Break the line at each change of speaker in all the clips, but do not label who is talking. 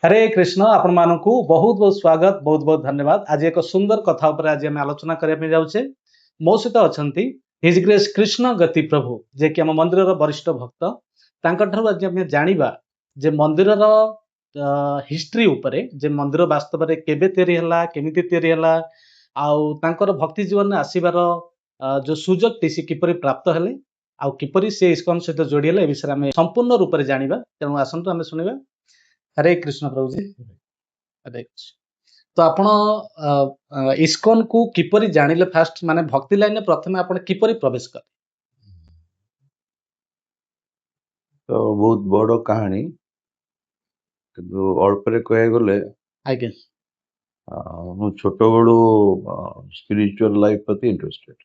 हरे कृष्ण आपण मानकु बहुत बहुत स्वागत बहुत बहुत धन्यवाद। आज एक सुंदर कथा उपर आज आम आलोचना करने जाऊे। मो सहित अच्छा हिज ग्रेस कृष्ण गति प्रभु जे कि आम मंदिर वरिष्ठ भक्त तांकर आज आम जानिबा जे मंदिर हिस्ट्री उपरे जे मंदिर वास्तव में केबे तैयारी हला केमिति तैयारी हला आउ तांकर भक्ति जीवन आसीबार जो सुजोग टी सी किपरि प्राप्त हेले आउ किपरि से इस्कॉन सहित जोड़ी हेले ए विषय आम संपूर्ण रूप से जानिबा। तेणु आसंतु आम सुनिबा। हरे कृष्ण प्रभु जी। हरे कृष्ण। तो आपण इस्कॉन को किपरि जानिले फास्ट माने भक्ति लाइन प्रथमे आपण किपरि प्रवेश कर
तो बहुत बड़ कहानी किंतु अल्परे कह गले
आगे
मु छोट बड़ू स्पिरिचुअल लाइफ प्रति इंटरेस्टेड।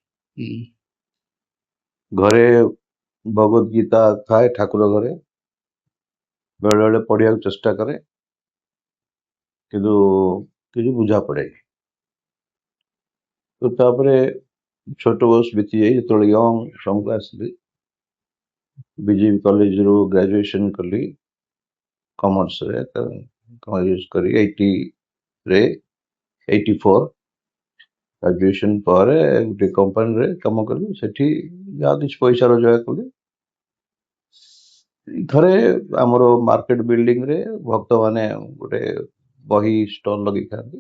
घरे भगवत गीता थाए ठाकुर घरे बेले बेले पढ़िया चेष्टा करे किंतु किसी बुझा पड़े। तो तापरे छोट बस बीती जाए जो यंग समूह आसली बीजेपी कॉलेज रू ग्रेजुएशन कली कॉमर्स रे कॉमर्स करी 80 रे 84 ग्रेजुएशन पर गोटे कंपनी रे काम कली सेठी या किछ पैसा रोजगार कली। थरे हमरो मार्केट बिल्डिंग रे भक्त माने गोटे बही स्टॉल लगी खाती।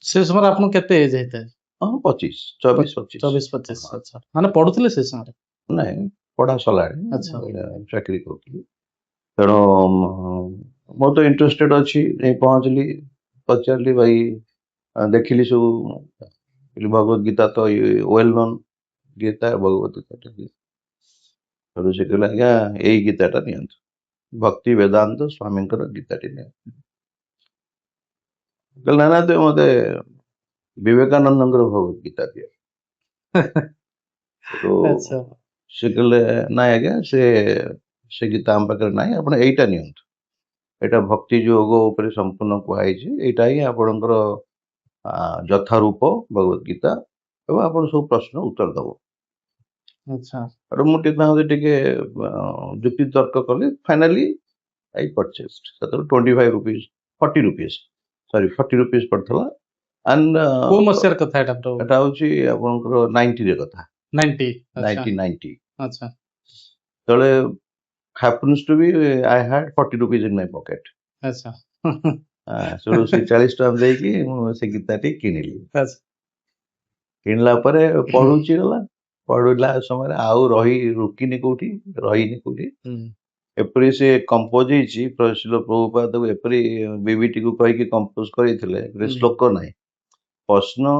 से समय आपन केते एज हेते?
हां 25 24 25
24 25। अच्छा माने पढुतले से समय?
नहीं पढ़ा सलाणी।
अच्छा
चाकरी करती तेणु मो तो इंटरेस्टेड अच्छी नहीं पहुंचली पचारि भाई देखिली सब भगवत गीता तो वेल नोन गीता भगवत गीता से कहला आज्ञा यही गीताटा नियंतु भक्ति वेदांत स्वामी गीताटी कहला ना तो मते विवेकानंद भगवत गीता दिए। तो
अच्छा
से कहले ना आज्ञा से गीता आम पाखे ना आप यहीटा नियंतु एटा भक्ति योग उपर संपूर्ण कहुई एटा ही आपणकर यथारूप भगवत गीता एवं आप सब प्रश्न उत्तर दब।
अच्छा
और मुझे जुक्ति तर्क कली finally I purchased 25 rupees 40 rupees sorry 40 rupees पड़ता एंड
को मसियर कथा एटा प्रभु
एटा होची आपनकर 90 रे कथा
90 अच्छा
90
अच्छा
तले happens to be I had 40 rupees in my pocket।
अच्छा
सेडू से 40 टका देकी मु से गीताटी किनिली।
अच्छा
किनला परे पढुची गला पढुला समय आउ रही रुकिनी कोठी रहीनी कोठी एपरी से कंपोज हिची प्रसिद्ध प्रभुपाद एपरी बीबीटी को कहि कि कंपोज करिथिले श्लोक नाही प्रश्न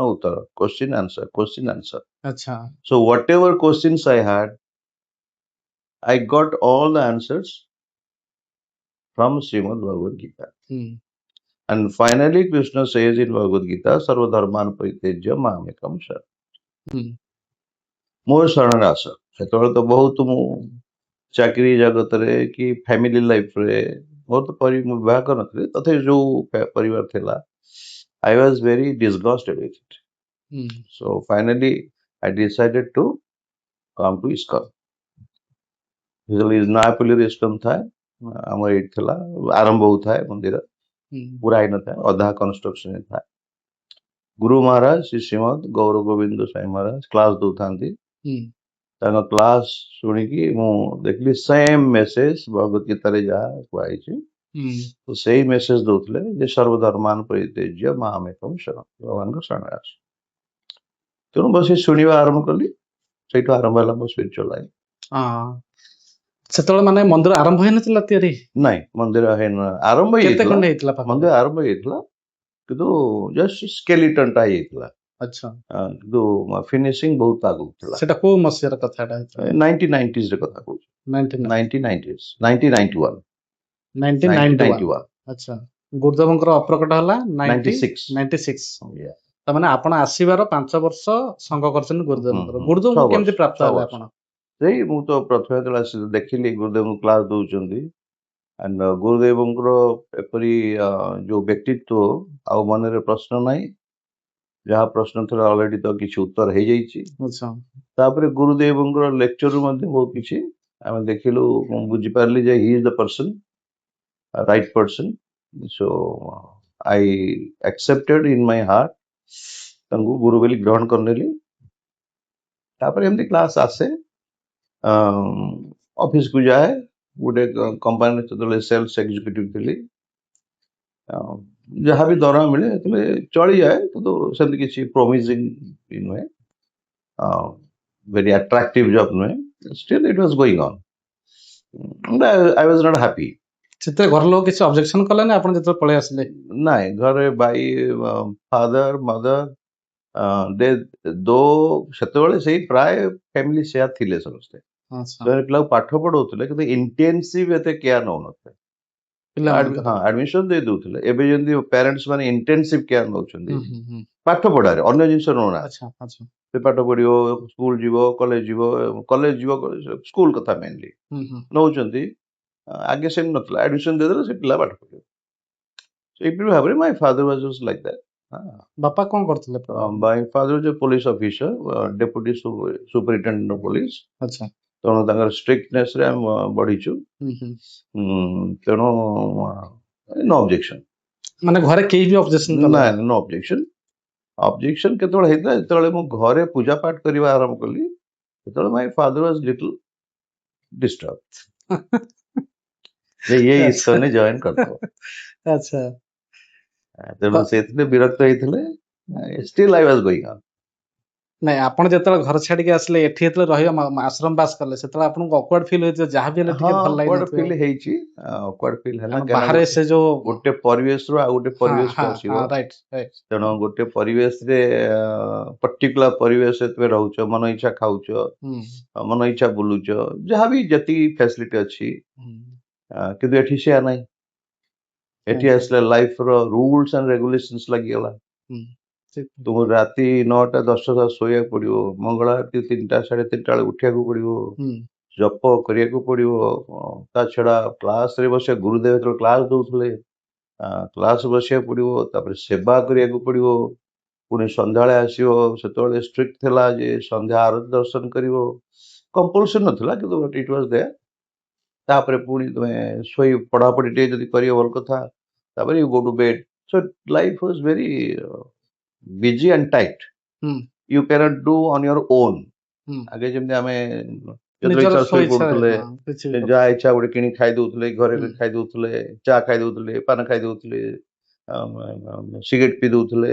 उत्तर क्वेश्चन आंसर।
अच्छा
so whatever questions I had I got all the answers from Srimad Bhagavad Gita। And finally Krishna says in Bhagavad Gita sarva dharman paritejya mamekam sharanam मोर शरण आस। सेतबेले तो बहुत मु चाकरी जगत रे कि फैमिली लाइफ रे मोर तो विवाह कर नथि तथे जो परिवार थिला I was very disgusted with it। So finally I decided to come to ISKCON। Is Nayapalli रेस्टम था हमर एट थिला आरंभ होता है मंदिर पूरा ही न था अधा कंस्ट्रक्शन था। गुरु महाराज श्री श्रीमद गौर गोविंद साई महाराज क्लास दो थांती क्लास शुणिकी मु देखली सेम मेसेज भगवत गीता रे जा कहै छी तो सही मेसेज दउथले जे सर्वधर्मान परित्यज्य मामेकम शरण भगवान को शरण आस। तेणु बस शुणिबा आरंभ कली सेठो आरंभ होला मो स्पिरिचुअल लाइफ।
हां सेतबेले माने मंदिर आरंभ होय नथिला तयारी
नहीं मंदिर है आरंभ
केते खंड हेतला
मंदिर आरंभ हेतला किंतु जस्ट स्केलेटन टा हेतला।
अच्छा
किंतु फिनिशिंग बहुत आगु थला
सेटा को मसियर कथाटा
1990s रे कथा कहू 1990s 1991
1991 अच्छा गुरुदेवंकर अप्रकट हला 96 त माने आपण आसीबार 5 वर्ष संग करछन गुरुदेवंकर गुरुदेव केमति प्राप्त हला आपण
सेही मु तो प्रथमे तला देखिली गुरुदेव क्लास दउचंदी एंड गुरुदेवंकर एपरी जो व्यक्तित्व आ मन रे प्रश्न नाही जहाँ प्रश्न थोड़ा ऑलरेडी तो किसी उत्तर हो जाइए।
अच्छा
तापरे गुरुदेवंकर लेक्चर मध्ये बहुत किसी आम देखिलु बुझी पारली जे he is the person right person. So I accepted in my heart ତାଙ୍କୁ ଗୁରୁ ବୋଲି ଗ୍ରହଣ କରିନେଲି। ତାପରେ ଏମିତି କ୍ଲାସ୍ ଆସେ, ଅଫିସକୁ ଯାଏ, ଗୋଟେ କମ୍ପାନୀରେ ଯେତେବେଳେ ସେଲ୍ସ ଏକ୍ଜିକ୍ୟୁଟିଭ ଥିଲି, ଯାହା ବି ଦରମା ମିଳେ ସେତେବେଳେ ଚଳିଯାଏ, କିନ୍ତୁ ସେମିତି କିଛି ପ୍ରୋମିସିଂ ନୁହେଁ, very attractive job ନୁହେଁ, still it was going on. I was not happy.
ସେଥିରେ ଘର ଲୋକ କିଛି ଅବଜେକ୍ସନ କଲେନି ଆପଣ ଯେତେବେଳେ ପଳେଇ ଆସିଲେ?
ନାଇଁ, ଘରେ ବାଇ ଫାଦର ମଦର ଦେ ଦୋ ସେତେବେଳେ ସେଇ ପ୍ରାୟ ଫ୍ୟାମିଲି ସେୟା ଥିଲେ ସମସ୍ତେ।
ଆଚ୍ଛା,
ସେମାନେ ପିଲାକୁ ପାଠ ପଢଉଥିଲେ କିନ୍ତୁ ଇଣ୍ଟେନ୍ସିଭ ଏତେ କେୟାର ନଉନଥିଲେ।
ପିଲାମାନଙ୍କର।
ହଁ, ଆଡମିସନ ଦେଇ ଦଉଥିଲେ। ଏବେ ଯେମିତି ପ୍ୟାରେଣ୍ଟସ ମାନେ ଇଣ୍ଟେନ୍ସିଭ କେୟାର ନଉଛନ୍ତି
ହୁଁ, ହୁଁ, ହୁଁ।
ପାଠ ପଢାରେ, ଅନ୍ୟ ଜିନିଷ ନଉନାହାନ୍ତି।
ଆଚ୍ଛା, ଆଚ୍ଛା।
ସେ ପାଠ ପଢିବ, ସ୍କୁଲ ଯିବ, କଲେଜ ଯିବ, ସ୍କୁଲ କଥା ମେନଲି
ହୁଁ, ହୁଁ।
ନଉଛନ୍ତି। ଆଗେ ସେମିତି ନଥିଲା, ଆଡମିସନ ଦେଇଦେଲେ ସେ ପିଲା ପାଠ ପଢିବ। ଏଇପରି ଭାବରେ my father was just like that.
ବାପା କଣ କରୁଥିଲେ?
My father is police officer, deputy superintendent of police.
ଆଚ୍ଛା।
ତେଣୁ ତାଙ୍କର ଷ୍ଟ୍ରିକ୍ଟନେସ୍ ରେ ଆମେ ବଢିଛୁ।
ହୁଁ, ହୁଁ।
ତେଣୁ नो ଅବଜେକ୍ସନ।
ମାନେ ଘରେ କେହି ବି ଅବଜେକ୍ସନ କଲେ?
ନାଇଁ, नो ଅବଜେକ୍ସନ। ଅବଜେକ୍ସନ କେତେବେଳେ ହେଇଥିଲା, ଯେତେବେଳେ ମୁଁ ଘରେ ପୂଜା ପାଠ କରିବା ଆରମ୍ଭ କଲି, ସେତେବେଳେ my father was little disturb ଯେ ଇଏ ଇସ୍କନରେ ଜଏନ କରିଦବ।
ଆଚ୍ଛା।
ତେଣୁ ସେଥିରେ ବିରକ୍ତ ହେଇଥିଲେ। Steel I was going on.
ନାଇଁ, ଆପଣ ଯେତେବେଳେ ଘର ଛାଡିକି ଆସିଲେ, ଏଠି ଯେତେବେଳେ ରହିବା ଆଶ୍ରମ ବାସ କଲେ, ସେତେବେଳେ ଆପଣଙ୍କୁ ଅକ୍ୱାର୍ଡ ଫିଲ୍ ହେଇଥିବ, ଯାହା ବି ହେଲେ ଟିକେ ଭଲ
ଅକ୍ୱାର୍ଡ
ଲାଗିନଥିବ।
ଫିଲ୍ ହେଇଛି, ଅକ୍ୱାର୍ଡ ଫିଲ୍ ହେଲା,
କାରଣ
କାରଣ
ବାହାରେ ସେ ଯୋଉ
ଗୋଟେ ପରିବେଶରୁ ଆଉ ଗୋଟେ ପରିବେଶକୁ ଆସିବ।
Right right.
ତେଣୁ ଗୋଟେ ପରିବେଶରେ ପର୍ଟିକୁଲାର ପରିବେଶ ତୁମେ ରହୁଛ, ମନ ଇଚ୍ଛା ଖାଉଛ, ମନ ଇଚ୍ଛା ବୁଲୁଛ, ଯାହାବି ଯେତିକି ଫ୍ୟାସିଲିଟି ଅଛି, କିନ୍ତୁ ଏଠି ସେୟା ନାହିଁ। ଏଠି ଆସିଲେ ଲାଇଫର ରୁଲ୍ସ ଆଣ୍ଡ ରେଗୁଲେସନ୍ସ ଲାଗିଗଲା। ତୁମକୁ ରାତି 9ଟା 10ଟା ଶୋଇବାକୁ ପଡିବ, ମଙ୍ଗଳ ଆରତି 3ଟା 3:30 ବେଳେ ଉଠିବାକୁ ପଡିବ, ଜପ କରିବାକୁ ପଡିବ। ତା ଛଡା କ୍ଲାସରେ ବସିବା, ଗୁରୁଦେବ ଯେତେବେଳେ କ୍ଲାସ ଦଉଥିଲେ କ୍ଲାସ ବସିବାକୁ ପଡିବ, ତାପରେ ସେବା କରିବାକୁ ପଡିବ। ପୁଣି ସନ୍ଧ୍ୟାବେଳେ ଆସିବ, ସେତେବେଳେ ଷ୍ଟ୍ରିକ୍ଟ ଥିଲା ଯେ ସନ୍ଧ୍ୟା ଆରତି ଦର୍ଶନ କରିବ, କମ୍ପଲସରି ନଥିଲା କିନ୍ତୁ ଇଟ୍ ୱାଜ ଦେୟାର। ତାପରେ ପୁଣି ତୁମେ ଶୋଇ ପଢାପଢି ଟିକେ ଯଦି କରିବ ଭଲ କଥା, ତାପରେ you go to bed. So life was very busy and tight. You can't do on your own. ଆଗେ ଯେମିତି ଆମେ ଯେତେବେଳେ ଇଚ୍ଛା ଶୋଇ ପଡୁଥିଲେ, ଯାହା ଇଚ୍ଛା ଗୋଟେ କିଣି ଖାଇ ଦଉଥିଲେ, ଘରେ ଖାଇ ଦଉଥିଲେ, ଚା ଖାଇ ଦଉଥିଲେ, ପାନ ଖାଇ ଦଉଥିଲେ, ସିଗାରେଟ ପିଇ ଦଉଥିଲେ,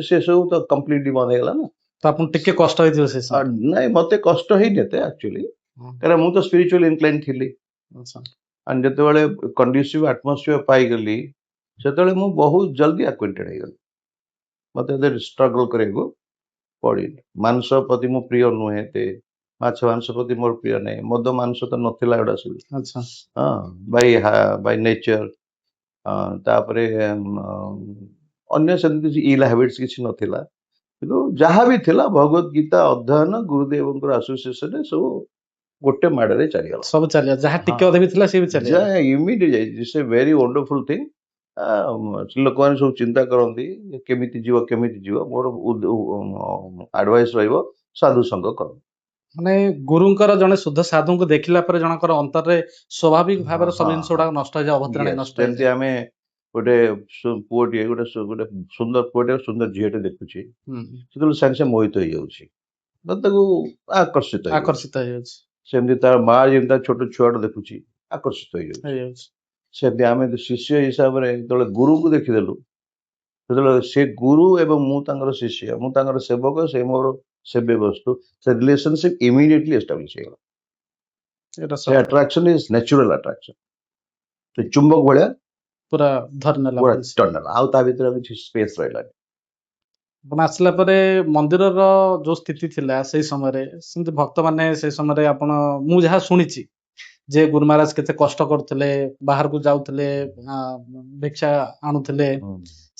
ସେସବୁ ତ କମ୍ପ୍ଲିଟଲି ବନ୍ଦ ହେଇଗଲା ନା।
ତ ଆପଣ ଟିକେ କଷ୍ଟ ହେଇଥିବ ସେ ସମୟ?
ନାଇଁ, ମତେ କଷ୍ଟ ହେଇନି ଏତେ ଆକ୍ଚୁଆଲି, କାରଣ ମୁଁ ତ ସ୍ପିରିଚୁଆଲ ଇନକ୍ଲାଇନ ଥିଲି। ଆଣ୍ଡ ଯେତେବେଳେ କଣ୍ଡୁସିଭ ଆଟମୋସ୍ଫିୟର ପାଇଗଲି, ସେତେବେଳେ ମୁଁ ବହୁତ ଜଲ୍ଦି ଆକ୍ୱେଣ୍ଟେଡ ହେଇଗଲି। ମତେ ଏତେ ଷ୍ଟ୍ରଗଲ କରିବାକୁ ପଡିନି। ମାଂସ ପ୍ରତି ମୁଁ ପ୍ରିୟ ନୁହେଁ ଏତେ, ମାଛ ମାଂସ ପ୍ରତି ମୋର ପ୍ରିୟ ନାହିଁ, ମଦ ମାଂସ ତ ନଥିଲା ଏଗୁଡା ସବୁ। ବାଇ ନେଚର। ତାପରେ ଅନ୍ୟ ସେମିତି କିଛି ଇଲ୍ ହ୍ୟାବିଟ୍ସ କିଛି ନଥିଲା, କିନ୍ତୁ ଯାହା ବି ଥିଲା ଭଗବତ ଗୀତା ଅଧ୍ୟୟନ, ଗୁରୁଦେବଙ୍କର ଆସୋସିଏସନରେ ସବୁ ଗୋଟେ ମାଡରେ ଚାଲିଗଲା।
ସବୁ ଚାଲିଲା, ଯାହା ଟିକେ ଅଧେ ବି ଥିଲା ସେ ବି ଚାଲିଗଲା।
Immediate, it's a very wonderful thing. ଲୋକମାନେ ସବୁ ଚିନ୍ତା କରନ୍ତି କେମିତି ଯିବ କେମିତି ଯିବ। ମୋର ଆଡଭାଇସ୍ ରହିବ, ସାଧୁ ସଙ୍ଗ କର। ମାନେ
ଗୁରୁଙ୍କର ଜଣେ ଶୁଦ୍ଧ ସାଧୁଙ୍କୁ ଦେଖିଲା ପରେ ଜଣଙ୍କର ଅନ୍ତରରେ ସ୍ୱାଭାବିକ ଭାବରେ ସବୁ ଜିନିଷ ଗୁଡାକ ନଷ୍ଟ ହେଇଯାଏ, ଅଭଦ୍ରାଣୀ ନଷ୍ଟ ହେଇଯାଏ।
ଯେମିତି ଆମେ ଗୋଟେ ପୁଅଟିଏ, ଗୋଟେ ସୁନ୍ଦର ପୁଅଟେ, ସୁନ୍ଦର ଝିଅଟେ ଦେଖୁଛି, ସେତେବେଳେ ସାଙ୍ଗେ ସାଙ୍ଗେ ମୋହିତ ହେଇଯାଉଛି, ତାକୁ ଆକର୍ଷିତ ହେଇଯାଉଛି। ସେମିତି ତାର ମା ଯେମିତି ତାର ଛୋଟ ଛୁଆଟେ ଦେଖୁଛି, ଆକର୍ଷିତ ହେଇଯାଉଛି। ସେମିତି ଆମେ ଶିଷ୍ୟ ହିସାବରେ ଯେତେବେଳେ ଗୁରୁଙ୍କୁ ଦେଖିଦେଲୁ, ସେତେବେଳେ ସେ ଗୁରୁ ଏବଂ ମୁଁ ତାଙ୍କର ଶିଷ୍ୟ, ମୁଁ ତାଙ୍କର ସେବକ, ସେ ମୋର ସେବ୍ୟ ବସ୍ତୁ, ସେ ରିଲେସନସିପ ଇମିଡିଏଟଲି ଏଷ୍ଟାବ୍ଲିଶ ହେଇଗଲା। ସେ ଆଟ୍ରାକ୍ସନ ଇଜ ନ୍ୟାଚୁରାଲ ଆଟ୍ରାକ୍ସନ, ସେ ଚୁମ୍ବକ ଭଳିଆ
ପୁରା ଧରିନେଲା,
ଆଉ ତା ଭିତରେ କିଛି ସ୍ପେସ୍ ରହିଲାନି।
ଆପଣ ଆସିଲା ପରେ ମନ୍ଦିରର ଯୋଉ ସ୍ଥିତି ଥିଲା ସେଇ ସମୟରେ, ସେମିତି ଭକ୍ତମାନେ ସେଇ ସମୟରେ, ଆପଣ, ମୁଁ ଯାହା ଶୁଣିଛି ଯେ ଗୁରୁ ମହାରାଜ କେତେ କଷ୍ଟ କରୁଥିଲେ, ବାହାରକୁ ଯାଉଥିଲେ, ଭିକ୍ଷା ଆଣୁଥିଲେ,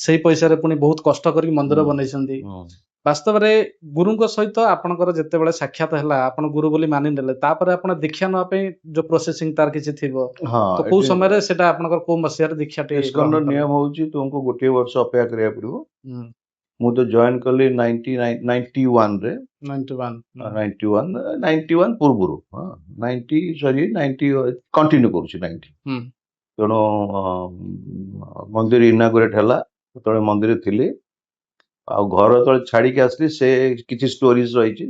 ସେଇ ପଇସାରେ ପୁଣି ବହୁତ କଷ୍ଟ କରିକି ମନ୍ଦିର ବନେଇଛନ୍ତି। ବାସ୍ତବରେ ଗୁରୁଙ୍କ ସହିତ ଆପଣଙ୍କର ଯେତେବେଳେ ସାକ୍ଷାତ ହେଲା, ଆପଣ ଗୁରୁ ବୋଲି ମାନି ନେଲେ, ତାପରେ ଆପଣ ଦୀକ୍ଷା ନେବା ପାଇଁ ଯୋଉ ପ୍ରୋସେସିଂ ତାର କିଛି ଥିବ, ତ କୋଉ ସମୟରେ ସେଟା ଆପଣଙ୍କର କୋଉ ମସିହାରେ ଦୀକ୍ଷା ଟେ?
ଇସ୍କନର ନିୟମ ହଉଛି ତୁମକୁ 1 ବର୍ଷ ଅପେକ୍ଷା କରିବାକୁ ପଡିବ। ମୁଁ ତ ଜଏନ କଲି 91ରେ, 91 ପୂର୍ବରୁ, 90 କଣ୍ଟିନ୍ୟୁ କରୁଛି 90। ତେଣୁ ମନ୍ଦିର ଇନାଗୁରେଟ୍ ହେଲା, ଯେତେବେଳେ ମନ୍ଦିର ଥିଲି ଆଉ ଘର ଯେତେବେଳେ ଛାଡିକି ଆସିଲି ସେ କିଛି ଷ୍ଟୋରିଜ ରହିଛି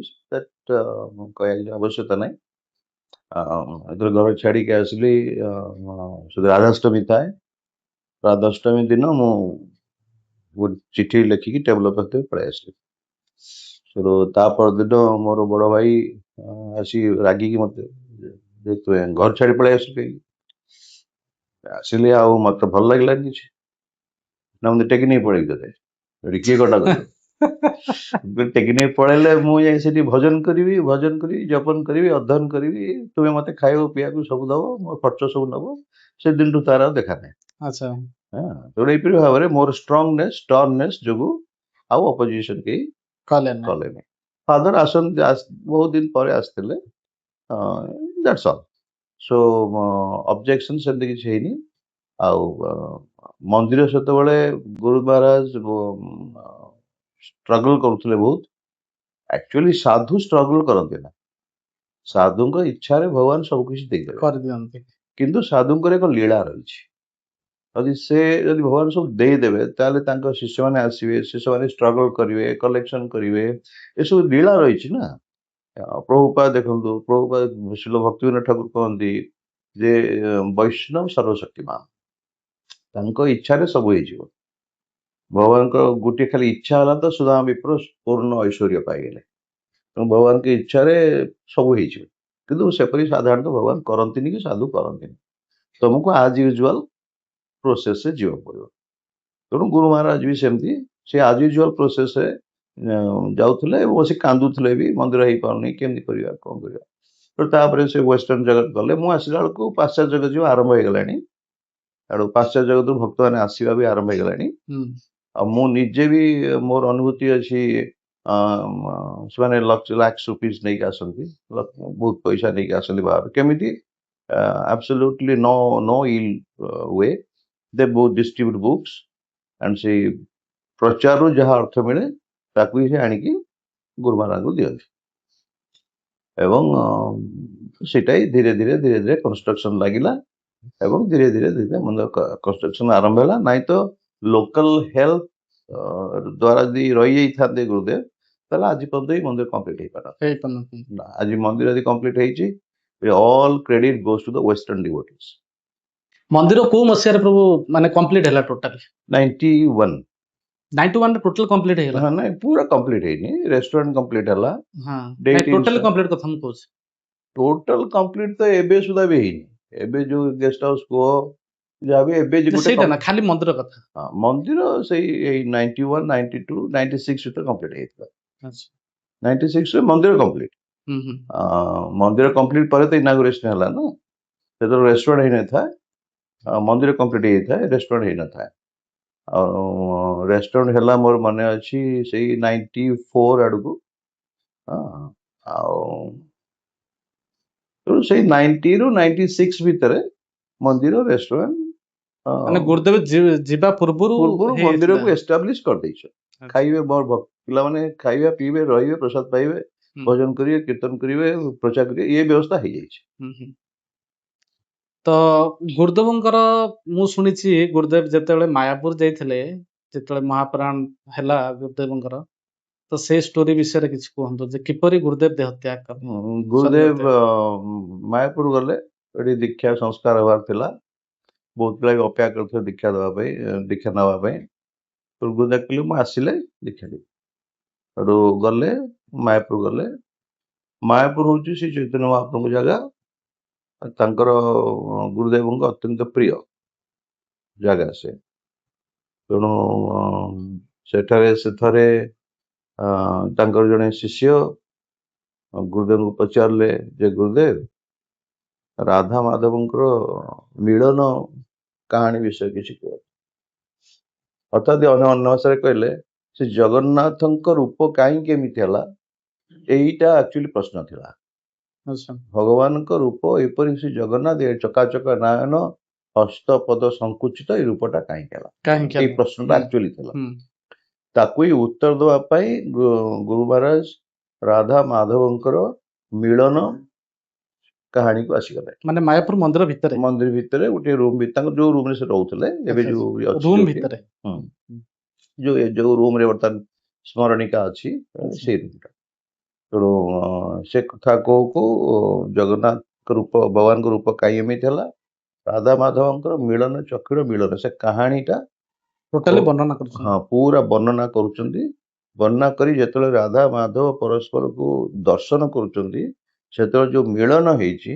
କହିବା ଆବଶ୍ୟକତା ନାହିଁ। ଯେତେବେଳେ ଘର ଛାଡିକି ଆସିଲି ସେଠି ରାଧାଷ୍ଟମୀ ଥାଏ। ରାଧାଷ୍ଟମୀ ଦିନ ମୁଁ ଗୋଟେ ଚିଠି ଲେଖିକି ଟେବୁଲ ପାଖରେ ପଳେଇ ଆସିଲି। ସେଠୁ ତା ପରଦିନ ମୋର ବଡ ଭାଇ ଆସି ରାଗିକି ମତେ ଯେ ତୁ ଘର ଛାଡି ପଳେଇ ଆସିଲି। ଆସିଲି ଆଉ ମତେ ଭଲ ଲାଗିଲାନି କିଛି, ନା ମତେ ଟେକି ନେଇ ପଳେଇ ତତେ ଏଠି କିଏ କଟା କରିବ? ଟେକି ନେଇ ପଳେଇଲେ ମୁଁ ଯାଇ ସେଠି ଭଜନ କରିବି, ଜପନ କରିବି, ଅଧ୍ୟୟନ କରିବି, ତୁମେ ମତେ ଖାଇବାକୁ ପିଇବାକୁ ସବୁ ଦବ, ମୋ ଖର୍ଚ୍ଚ ସବୁ ନବ। ସେ ଦିନଠୁ ତାର ଆଉ ଦେଖା ନାହିଁ।
ଆଚ୍ଛା
ତେଣୁ ଏଇପରି ଭାବରେ ମୋର ଷ୍ଟର୍ମନେସ୍ ଯୋଗୁ ଆଉ ଅପୋଜିସନ କେହି
କଲେନି।
କଲେନି। ଫାଦର ଆସନ୍ତି, ବହୁତ ଦିନ ପରେ ଆସିଥିଲେ। That's all. ସୋ ଅବଜେକ୍ସନ ସେମିତି କିଛି ହେଇନି। ଆଉ ମନ୍ଦିର ସେତେବେଳେ ଗୁରୁ ମହାରାଜ ଷ୍ଟ୍ରଗଲ କରୁଥିଲେ ବହୁତ। ଆକ୍ଚୁଆଲି ସାଧୁ ଷ୍ଟ୍ରଗଲ କରନ୍ତି ନା, ସାଧୁଙ୍କ ଇଚ୍ଛାରେ ଭଗବାନ ସବୁ କିଛି ଦେଇଦେବେ,
କରିଦିଅନ୍ତି।
କିନ୍ତୁ ସାଧୁଙ୍କର ଏକ ଲୀଳା ରହିଛି। ଯଦି ଭଗବାନ ସବୁ ଦେଇଦେବେ ତାହେଲେ ତାଙ୍କ ଶିଷ୍ୟମାନେ ଆସିବେ, ଶିଷ୍ୟମାନେ ଷ୍ଟ୍ରଗଲ କରିବେ, କଲେକ୍ସନ କରିବେ, ଏସବୁ ଲୀଳା ରହିଛି ନା। ପ୍ରଭୁପାଦ ଦେଖନ୍ତୁ, ପ୍ରଭୁପାଦ ଶ୍ରୀଲ ଭକ୍ତିବିନୋଦ ଠାକୁର କହନ୍ତି ଯେ ବୈଷ୍ଣବ ସର୍ବଶକ୍ତିମାନ, ତାଙ୍କ ଇଚ୍ଛାରେ ସବୁ ହେଇଯିବ। ଭଗବାନଙ୍କ ଗୋଟିଏ ଖାଲି ଇଚ୍ଛା ହେଲା ତ ସୁଦାମ ବିପ୍ର ପୂର୍ଣ୍ଣ ଐଶ୍ୱର୍ଯ୍ୟ ପାଇଗଲେ। ତେଣୁ ଭଗବାନଙ୍କ ଇଚ୍ଛାରେ ସବୁ ହେଇଯିବ, କିନ୍ତୁ ସେପରି ସାଧାରଣତଃ ଭଗବାନ କରନ୍ତିନି କି ସାଧୁ କରନ୍ତିନି। ତମକୁ ଆଜ ୟୁଜୁଆଲ ପ୍ରୋସେସରେ ଯିବାକୁ ପଡିବ। ତେଣୁ ଗୁରୁ ମହାରାଜ ବି ସେମିତି ସେ ଆଜ ୟୁଜୁଆଲ ପ୍ରୋସେସରେ ଯାଉଥିଲେ ଏବଂ ବସି କାନ୍ଦୁଥିଲେ ବି, ମନ୍ଦିର ହେଇପାରୁନି, କେମିତି କରିବା, କଣ କରିବା। ତ ତାପରେ ସେ ୱେଷ୍ଟର୍ଣ୍ଣ ଜଗତ ଗଲେ। ମୁଁ ଆସିଲା ବେଳକୁ ପାଶ୍ଚାତ୍ୟ ଜଗତ ଯିବା ଆରମ୍ଭ ହେଇଗଲାଣି। ଆଡୁ ପାଶ୍ଚାତ୍ୟ ଜଗତରୁ ଭକ୍ତମାନେ ଆସିବା ବି ଆରମ୍ଭ ହେଇଗଲାଣି। ଆଉ ମୁଁ ନିଜେ ବି ମୋର ଅନୁଭୂତି ଅଛି, ସେମାନେ ଲାକ୍ସ ରୁପିଜ ନେଇକି ଆସନ୍ତି, ବହୁତ ପଇସା ନେଇକି ଆସନ୍ତି ବାହାରୁ। କେମିତି? absolutely no ill way, they both distribute books and ସେ ପ୍ରଚାରରୁ ଯାହା ଅର୍ଥ ମିଳେ ତାକୁ ହିଁ ସେ ଆଣିକି ଗୁରୁ ମହାରାଜଙ୍କୁ ଦିଅନ୍ତି। ଏବଂ ସେଟା ଧୀରେ ଧୀରେ କନଷ୍ଟ୍ରକ୍ସନ ଲାଗିଲା ଏବଂ ଧୀରେ ଧୀରେ ମନ୍ଦିର କନଷ୍ଟ୍ରକ୍ସନ ଆରମ୍ଭ ହେଲା। ନାଇଁ ତ ଲୋକାଲ ହେଲ୍ଥ ଦ୍ୱାରା ଯଦି ରହିଯାଇଥାନ୍ତେ ଗୁରୁଦେବ, ତାହେଲେ ଆଜି ପର୍ଯ୍ୟନ୍ତ ହିଁ ମନ୍ଦିର କମ୍ପ୍ଲିଟ ହେଇପାରନ୍ତା। ଆଜି ମନ୍ଦିର ଯଦି କମ୍ପ୍ଲିଟ ହେଇଛି, all credit goes to the western devotees.
ମନ୍ଦିର କୋଉ ମସିହାରେ ପ୍ରଭୁ ମାନେ କମ୍ପ୍ଲିଟ ହେଲା? ଟୋଟାଲ
91
ରେ ଟୋଟାଲ କମ୍ପ୍ଲିଟ ହେଇଗଲା?
ନାଇଁ, ପୁରା କମ୍ପ୍ଲିଟ ହେଇନି। ରେଷ୍ଟୁରାଣ୍ଟ କମ୍ପ୍ଲିଟ ହେଲା।
ଟୋଟାଲ କମ୍ପ୍ଲିଟ କଥା ମୁଁ କହୁଛି।
ଟୋଟାଲ କମ୍ପ୍ଲିଟ ତ ଏବେ ସୁଦ୍ଧା ବି ହେଇନି। ଏବେ ଯୋଉ ଗେଷ୍ଟ ହାଉସ କୁହ ଯାହା ବି, ଏବେ
ସେଇଟା ନା, ଖାଲି ମନ୍ଦିର କଥା।
ମନ୍ଦିର ସେଇ 91, 92, 96 ଭିତରେ କମ୍ପ୍ଲିଟ ହେଇଥିଲା। 96 ରେ ମନ୍ଦିର କମ୍ପ୍ଲିଟ। ମନ୍ଦିର କମ୍ପ୍ଲିଟ ପରେ ତ ଇନାଗୁରେସନ ହେଲା ନା। ସେତେବେଳେ ରେଷ୍ଟୁରାଣ୍ଟ ହେଇନଥାଏ, ମନ୍ଦିର କମ୍ପ୍ଲିଟ ହେଇଥାଏ, ରେଷ୍ଟୁରାଣ୍ଟ ହେଇନଥାଏ। ଆଉ ରେଷ୍ଟୁରାଣ୍ଟ ହେଲା ମୋର ମନେ ଅଛି ସେଇ 94 ଆଡକୁ। ଆଉ ସେଇ 90 ରୁ 96 ଭିତରେ ମନ୍ଦିର ରେଷ୍ଟୁରାଣ୍ଟ
ମାନେ ଗୁରୁଦେବ ଯିବା ପୂର୍ବରୁ
ମନ୍ଦିରକୁ ଏଷ୍ଟାବ୍ଲିଶ କରିଦେଇଛ। ଖାଇବେ, ପିଲାମାନେ ଖାଇବେ, ପିଇବେ, ରହିବେ, ପ୍ରସାଦ ପାଇବେ, ଭଜନ କରିବେ, କୀର୍ତ୍ତନ କରିବେ, ପ୍ରଚାର କରିବେ, ଏ ବ୍ୟବସ୍ଥା ହେଇଯାଇଛି।
ତ ଗୁରୁଦେବଙ୍କର ମୁଁ ଶୁଣିଛି, ଗୁରୁଦେବ ଯେତେବେଳେ ମାୟାପୁର ଯାଇଥିଲେ, ଯେତେବେଳେ ମହାପ୍ରାଣ ହେଲା ଗୁରୁଦେବଙ୍କର, ତ ସେ ଷ୍ଟୋରି ବିଷୟରେ କିଛି କୁହନ୍ତୁ, ଯେ କିପରି ଗୁରୁଦେବ ଦେହ ତ୍ୟାଗ କଲେ।
ଗୁରୁଦେବ ମାୟାପୁର ଗଲେ, ଏଠି ଦୀକ୍ଷା ସଂସ୍କାର ହେବାର ଥିଲା। ବହୁତ ପିଲା ଅପେକ୍ଷା କରିଥିଲେ ଦୀକ୍ଷା ଦେବା ପାଇଁ, ଦୀକ୍ଷା ନେବା ପାଇଁ। ଗୁରୁଦେବ କହିଲେ ମୁଁ ଆସିଲେ ଦୀକ୍ଷା ଦେବି। ସେଠୁ ଗଲେ, ମାୟାପୁର ଗଲେ। ମାୟାପୁର ହଉଛି ଶ୍ରୀ ଚୈତନ୍ୟ ମହାପ୍ରଭୁଙ୍କ ଜାଗା। ତାଙ୍କର ଗୁରୁଦେବଙ୍କ ଅତ୍ୟନ୍ତ ପ୍ରିୟ ଜାଗା ସେ। ତେଣୁ ସେଠାରେ ଥରେ ତାଙ୍କର ଜଣେ ଶିଷ୍ୟ ଗୁରୁଦେବଙ୍କୁ ପଚାରିଲେ ଯେ ଗୁରୁଦେବ, ରାଧା ମାଧବଙ୍କର ମିଳନ କାହାଣୀ ବିଷୟରେ କିଛି କୁହ। ଅର୍ଥାତ୍ ଅନ୍ୟ ଭାଷାରେ କହିଲେ, ସେ ଜଗନ୍ନାଥଙ୍କ ରୂପ କାହିଁକି ଏମିତି ହେଲା, ଏଇଟା ଆକ୍ଚୁଆଲି ପ୍ରଶ୍ନ ଥିଲା। ଭଗବାନଙ୍କ ରୂପ ଏପରି ଶ୍ରୀ ଜଗନ୍ନାଥ, ଚକାଚକ ନୟନ, ହସ୍ତ ପଦ ସଂକୁଚିତ, ଏଇ ରୂପଟା କାହିଁକି ହେଲା, ଏଇ ପ୍ରଶ୍ନଟା ଆକ୍ଚୁଆଲି ଥିଲା। ତାକୁ ହିଁ ଉତ୍ତର ଦେବା ପାଇଁ ଗୁରୁ ମହାରାଜ ରାଧା ମାଧବଙ୍କର ମିଳନ କାହାଣୀ କୁ ଆସିଗଲେ।
ମାନେ ମାୟାପୁର ମନ୍ଦିର ଭିତରେ
ମନ୍ଦିର ଭିତରେ ଗୋଟେ ରୁମ ତାଙ୍କ ଯୋଉ ରୁମ ରେ ସେ ରହୁଥିଲେ ଏବେ ଯୋଉ ଅଛି
ରୁମ୍
ଯୋଉଠି,
ଭିତରେ
ଯୋଉ ରୁମ ରେ ବର୍ତ୍ତମାନ ସ୍ମରଣିକା ଅଛି
ଆଚ୍ଛା।
ସେଇ ରୁମ ଟା। ତେଣୁ ସେ କଥା କହୁ କହୁ ଜଗନ୍ନାଥଙ୍କ ରୂପ ଭଗବାନଙ୍କ ରୂପ କାହିଁ ଏମିତି ହେଲା, ରାଧା ମାଧବଙ୍କର ମିଳନ ଚକ୍ଷୁର ମିଳନ, ସେ କାହାଣୀଟା
ଟୋଟାଲି ବର୍ଣ୍ଣନା କରୁଛନ୍ତି।
ହଁ ପୁରା ବର୍ଣ୍ଣନା କରୁଛନ୍ତି। ବର୍ଣ୍ଣନା କରି ଯେତେବେଳେ ରାଧା ମାଧବ ପରସ୍ପରକୁ ଦର୍ଶନ କରୁଛନ୍ତି, ସେତେବେଳେ ଯୋଉ ମିଳନ ହେଇଛି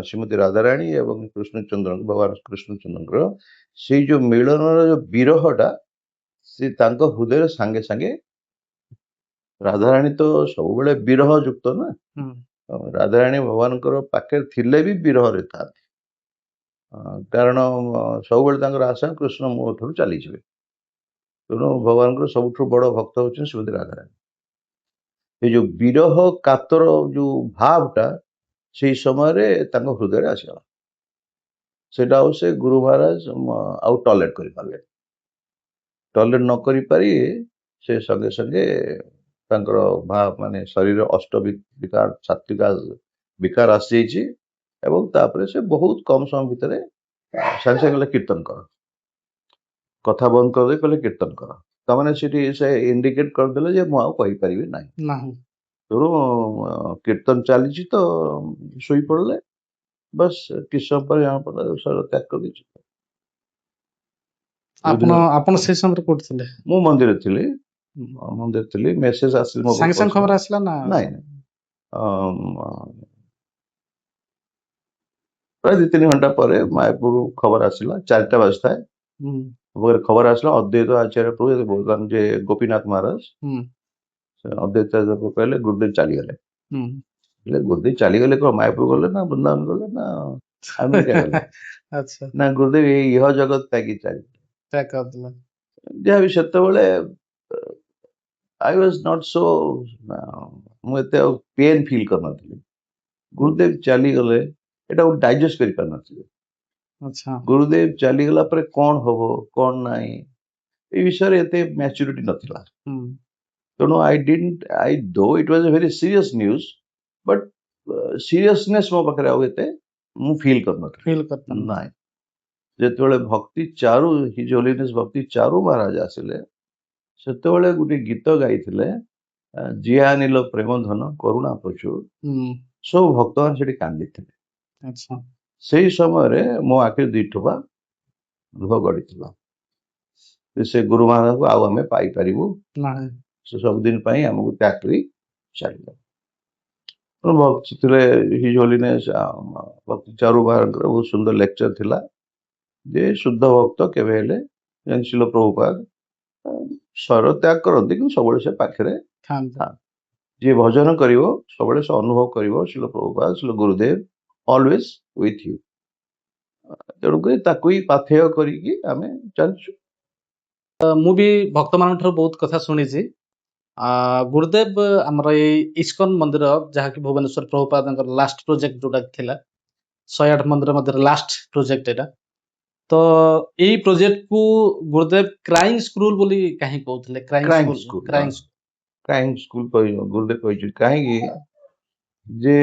ଶ୍ରୀମତୀ ରାଧାରାଣୀ ଏବଂ କୃଷ୍ଣଚନ୍ଦ୍ର ଭଗବାନ କୃଷ୍ଣଚନ୍ଦ୍ରଙ୍କର, ସେଇ ଯୋଉ ମିଳନର ଯୋଉ ବିରହଟା ସେ ତାଙ୍କ ହୃଦୟରେ ସାଙ୍ଗେ ସାଙ୍ଗେ, ରାଧାରାଣୀ ତ ସବୁବେଳେ ବିରହ ଯୁକ୍ତ ନା, ରାଧାରାଣୀ ଭଗବାନଙ୍କର ପାଖରେ ଥିଲେ ବି ବିରହରେ ଥାନ୍ତି, କାରଣ ସବୁବେଳେ ତାଙ୍କର ଆଶା କୃଷ୍ଣ ମୋ ଠାରୁ ଚାଲିଯିବେ। ତେଣୁ ଭଗବାନଙ୍କର ସବୁଠୁ ବଡ ଭକ୍ତ ହଉଛନ୍ତି ଶ୍ରୀମତୀ ରାଧାରାଣୀ। ଏ ଯୋଉ ବିରହ କାତର ଯୋଉ ଭାବଟା ସେଇ ସମୟରେ ତାଙ୍କ ହୃଦୟରେ ଆସିଗଲା, ସେଟା ଆଉ ସେ ଗୁରୁ ମହାରାଜ ଆଉ ଟଲେଟ୍ କରିପାରିଲେ। ଟଲେଟ୍ ନ କରିପାରି ସେ ସଙ୍ଗେ ସଙ୍ଗେ ତାଙ୍କର ମାନେ ଶରୀର ଅଷ୍ଟ ବିକାର ସାତ୍ବିକ ବିକାର ଆସିଯାଇଛି, ଏବଂ ତାପରେ ସେ ବହୁତ କମ ସମୟ ଭିତରେ ସାଙ୍ଗେ ସାଙ୍ଗେ କହିଲେ କୀର୍ତ୍ତନ କର, କଥା ବନ୍ଦ କରିଦେଇ କହିଲେ କୀର୍ତ୍ତନ କର। ତାମାନେ ସେଠି ସେ ଇଣ୍ଡିକେଟ କରିଦେଲେ ଯେ ମୁଁ ଆଉ କହିପାରିବି ନାହିଁ। ତେଣୁ କୀର୍ତ୍ତନ ଚାଲିଛି ତ ଶୋଇପଡ଼ିଲେ, ବସ୍ କିଛି ସମୟ ପରେ ଜଣାପଡ଼ିଲା ଶରୀର ତ୍ୟାଗ କରିଦେଇଛି।
ଆପଣ ସେଇ ସମୟରେ କୋଉଠି ଥିଲେ?
ମୁଁ ମନ୍ଦିରରେ ଥିଲି, ମେସେଜ ଆସିଲା ମୋ
ସାଙ୍ଗେ ସାଙ୍ଗେ ଖବର ଆସିଲା ନା?
ନାଇଁ, ପ୍ରାୟ 2-3 ଘଣ୍ଟା ପରେ ମାୟାପୁର ଖବର ଆସିଲା, 4ଟା ବାଜିଥାଏ, ଖବର ଆସିଲା ଅଦ୍ୱୈତ ଆଚାର୍ଯ୍ୟ ପ୍ରଭୁ ବର୍ତ୍ତମାନ ଯେ ଗୋପୀନାଥ ମହାରାଜ, ଅଦ୍ୱୈତ ଆଚାର୍ଯ୍ୟ ପ୍ରଭୁ କହିଲେ ଗୁରୁଦେବ ଚାଲିଗଲେ। ଗୁରୁଦେବ ଚାଲିଗଲେ କଣ ମାୟାପୁର ଗଲେ ନା ବୃନ୍ଦାବନ ଗଲେ ନା ଆମେରିକା ଗଲେ? ନା ଗୁରୁଦେବ ଏଇ ଇହ ଜଗତ ତ୍ୟାଗି ଚାଲିଗଲେ। ଯାହା ବି ସେତେବେଳେ ଆଇ ୱାଜ ନଟ୍ ସୋ, ମୁଁ ଏତେ ଆଉ ପେନ୍ ଫିଲ୍ କରିନଥିଲି। ଗୁରୁଦେବ ଚାଲିଗଲେ ଏଟା ଡାଇଜେଷ୍ଟ କରିପାରିନଥିଲି। ଗୁରୁଦେବ ଚାଲିଗଲା ପରେ କଣ ହବ କଣ ନାହିଁ এই ବିଷୟରେ ଏତେ ମ୍ୟାଚୁରିଟି ନଥିଲା। ତେଣୁ though it was a very serious news, but seriousness ମୋ ପାଖରେ ଆଉ ଏତେ ମୁଁ ଫିଲ୍ କରିନଥିଲି। ନାଇଁ, ଯେତେବେଳେ ଭକ୍ତି ଚାରୁ ହିଜ ହୋଲିନେସ୍ ଭକ୍ତି ଚାରୁ ମହାରାଜ ଆସିଲେ, ସେତେବେଳେ ଗୋଟେ ଗୀତ ଗାଇଥିଲେ, ଜିଆ ନିଲ ପ୍ରେମ ଧନ କରୁଣା ପ୍ରଚୁର, ସବୁ ଭକ୍ତମାନେ ସେଠି କାନ୍ଦିଥିଲେ। ସେଇ ସମୟରେ ମୋ ଆଖିରେ 2 ଠୋପା ଲୁହ ଗଡ଼ିଥିଲା। ସେ ଗୁରୁ ମହାରାଜଙ୍କୁ ଆଉ ଆମେ ପାଇପାରିବୁ, ସେ ସବୁଦିନ ପାଇଁ ଆମକୁ ତ୍ୟାଗ କରି ଚାଲିଗଲେ। ଭକ୍ତିରେ ହିଜ ହୋଲିନେସ୍ ଭକ୍ତି ଚାରୁ ମହାରାଜଙ୍କର ବହୁତ ସୁନ୍ଦର ଲେକ୍ଚର ଥିଲା ଯେ ଶୁଦ୍ଧ ଭକ୍ତ କେବେ ହେଲେ ଶିଳ ପ୍ରଭୁପାଦ ଶରୀର ତ୍ୟାଗ କରନ୍ତି କିନ୍ତୁ ସବୁବେଳେ ସେ ପାଖରେ ଥାନ୍ତି। ଯିଏ ଭଜନ କରିବ ସବୁବେଳେ ସେ ଅନୁଭବ କରିବ ଶିଳ ପ୍ରଭୁପାଦ ଶିଳ ଗୁରୁଦେବ ଅଲୱେଜ ୱିଥ୍ ୟୁ। ତେଣୁକରି ତାକୁ ହିଁ ପାଥେୟ କରିକି ଆମେ ଚାଲିଛୁ।
ମୁଁ ବି ଭକ୍ତମାନଙ୍କ ଠାରୁ ବହୁତ କଥା ଶୁଣିଛି। ଗୁରୁଦେବ ଆମର ଏଇ ଇସ୍କନ ମନ୍ଦିର ଯାହାକି ଭୁବନେଶ୍ୱର ପ୍ରଭୁପାଦଙ୍କର ଲାଷ୍ଟ ପ୍ରୋଜେକ୍ଟ ଯୋଉଟା ଥିଲା, 108 ମନ୍ଦିର ମଧ୍ୟରେ ଲାଷ୍ଟ ପ୍ରୋଜେକ୍ଟ ଏଟା। ତ ଏଇ ପ୍ରୋଜେକ୍ଟକୁ ଗୁରୁଦେବ କ୍ରାଇଂ ସ୍କୁଲ ବୋଲି କାହିଁ କହୁଥିଲେ?
କ୍ରାଇଂ ସ୍କୁଲ ଗୁରୁଦେବ କହିଛନ୍ତି କାହିଁକି ଯେ